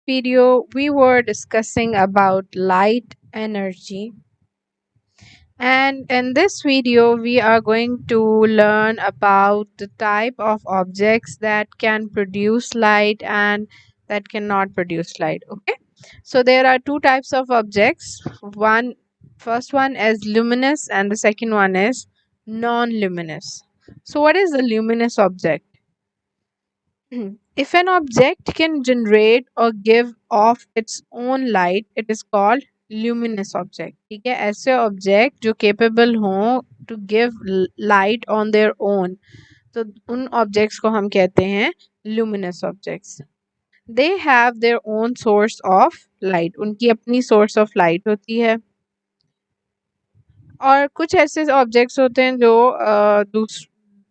video, we were discussing about light energy. And in this video, we are going to learn about the type of objects that can produce light and that cannot produce light. Okay. So there are two types of objects. First one is luminous and the second one is non-luminous. So what is a luminous object? If an object can generate or give off its own light, it is called luminous object. ठीक है, ऐसे object जो capable हों to give light on their own, तो उन objects को हम कहते हैं luminous objects. They have their own source of light, उनकी अपनी सोर्स ऑफ लाइट होती है. और कुछ ऐसे ऑब्जेक्ट्स होते हैं जो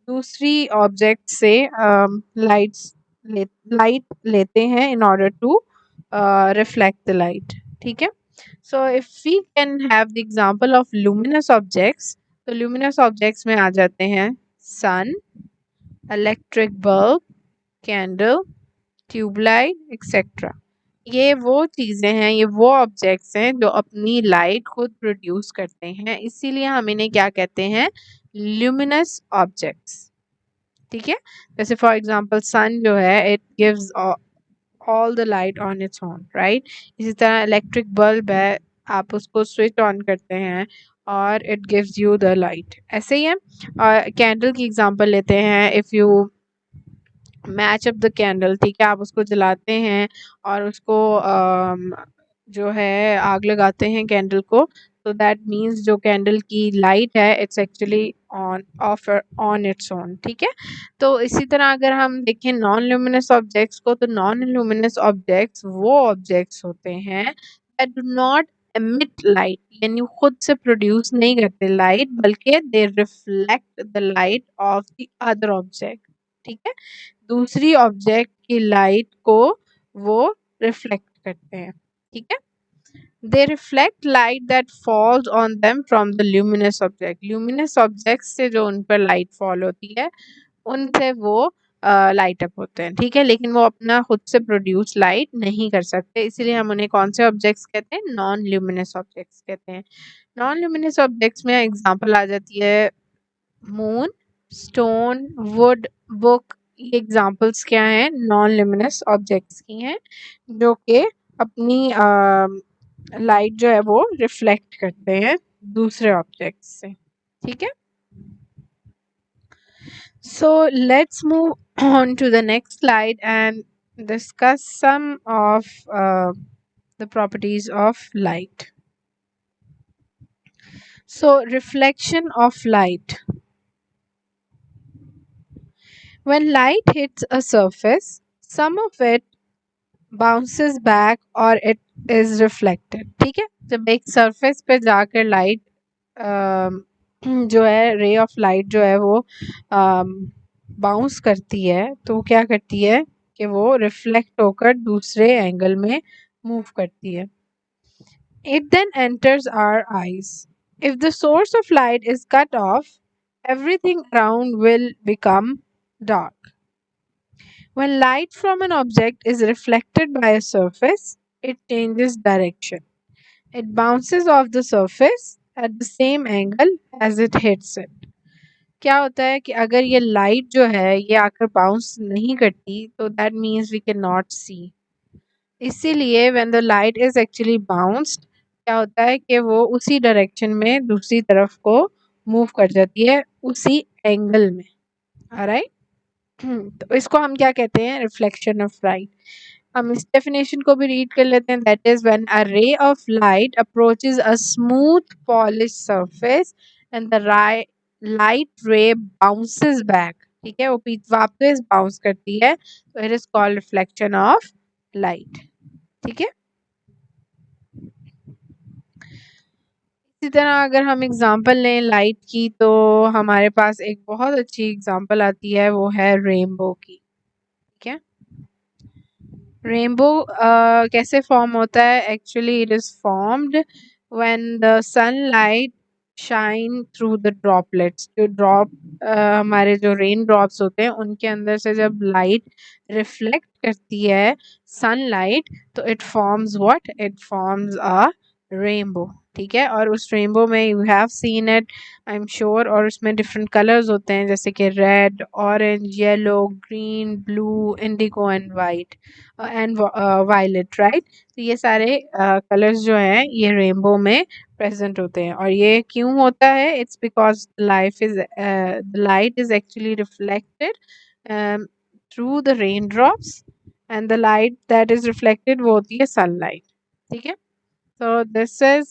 दूसरी ऑब्जेक्ट से लाइट्स लाइट लेते हैं in order to reflect the light. ठीक है. So if we can have the example of luminous objects, तो लुमिनस ऑब्जेक्ट्स में आ जाते हैं sun, electric bulb, candle, tube light etcetera. ये वो चीज़ें हैं, ये वो ऑब्जेक्ट्स हैं जो अपनी लाइट खुद प्रोड्यूस करते हैं, इसीलिए हम इन्हें क्या कहते हैं, ल्यूमिनस ऑब्जेक्ट्स. ठीक है. जैसे फॉर एग्जांपल सन जो है, it gives all the light on its own, right. इसी तरह इलेक्ट्रिक बल्ब है, आप उसको स्विच ऑन करते हैं और it gives you the light. ऐसे ही है. और कैंडल की एग्जांपल लेते हैं. If you match up the candle, ठीक है, आप उसको जलाते हैं और उसको जो है आग लगाते हैं कैंडल को, तो दैट मीन्स जो कैंडल की लाइट है it's actually on off on its own. ठीक है. तो इसी तरह अगर हम देखें नॉन ल्यूमिनस ऑब्जेक्ट्स को, तो नॉन ल्यूमिनस ऑब्जेक्ट्स वो ऑब्जेक्ट्स होते हैं that do not emit light, यानी वो खुद से प्रोड्यूस नहीं करते लाइट, बल्कि दे reflect the light of the other object. ठीक है. दूसरी ऑब्जेक्ट की लाइट को वो रिफ्लेक्ट करते हैं. ठीक है. दे reflect light that falls on them from the luminous object. Luminous object से जो उन पर लाइट फॉल होती है, उनसे वो लाइट अप होते हैं. ठीक है. लेकिन वो अपना खुद से प्रोड्यूस लाइट नहीं कर सकते, इसीलिए हम उन्हें कौन से ऑब्जेक्ट्स कहते हैं, नॉन ल्यूमिनस ऑब्जेक्ट्स कहते हैं. नॉन ल्यूमिनस ऑब्जेक्ट्स में एग्जांपल आ जाती है मून, स्टोन, वुड, बुक. ये एग्जांपल्स क्या हैं, नॉन लिमिनस ऑब्जेक्ट्स की हैं, जो कि अपनी लाइट जो है वो रिफ्लेक्ट करते हैं दूसरे ऑब्जेक्ट्स से. ठीक है. So let's move on to the next slide and discuss some of the properties of light. So reflection of light. When light hits a surface, some of it bounces back और it is reflected. ठीक है. जब एक surface पे जाकर light जो है, ray of light जो है वो बाउंस करती है, तो वो क्या करती है कि वो रिफ्लेक्ट होकर दूसरे एंगल में मूव करती है. It then enters our eyes. If the source of light is cut off, everything around will become dark. When light from an object is reflected by a surface, it changes direction. It bounces off the surface at the same angle as it hits it. क्या होता है कि अगर ये light जो है ये आकर बाउंस नहीं करती, तो that means we can not see. इसीलिए when the light is actually bounced, क्या होता है कि वो उसी डायरेक्शन में दूसरी तरफ को मूव कर जाती है, उसी एंगल में. ऑलराइट. तो इसको हम क्या कहते हैं, रिफ्लेक्शन ऑफ लाइट. हम इस डेफिनेशन को भी रीड कर लेते हैं. That is when a ray of light approaches a smooth polish surface and the light रे बाउंसेस बैक. ठीक है. वो वापस बाउंस करती है, तो it is called reflection of light. ठीक है. इसी तरह अगर हम एग्जांपल लें लाइट की, तो हमारे पास एक बहुत अच्छी एग्जांपल आती है, वो है रेनबो की. ठीक है. रेनबो कैसे फॉर्म होता है, actually it is formed when the sunlight shine through the droplets. जो ड्रॉप हमारे जो रेन ड्रॉप्स होते हैं उनके अंदर से जब लाइट रिफ्लेक्ट करती है सनलाइट, तो it forms what, it forms a rainbow. ठीक है, और उस रेनबो में you have seen it, I am sure, और उसमें डिफरेंट कलर्स होते हैं जैसे कि red, orange, yellow, green, blue, indigo and white and violet, right. तो ये सारे कलर्स जो हैं ये रेनबो में प्रेजेंट होते हैं। और ये क्यों होता है? It's because light is actually reflected through the rain drops, and the light that is reflected वो होती है सनलाइट। ठीक है, so this is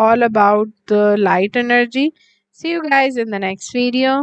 all about the light energy. See you guys in the next video.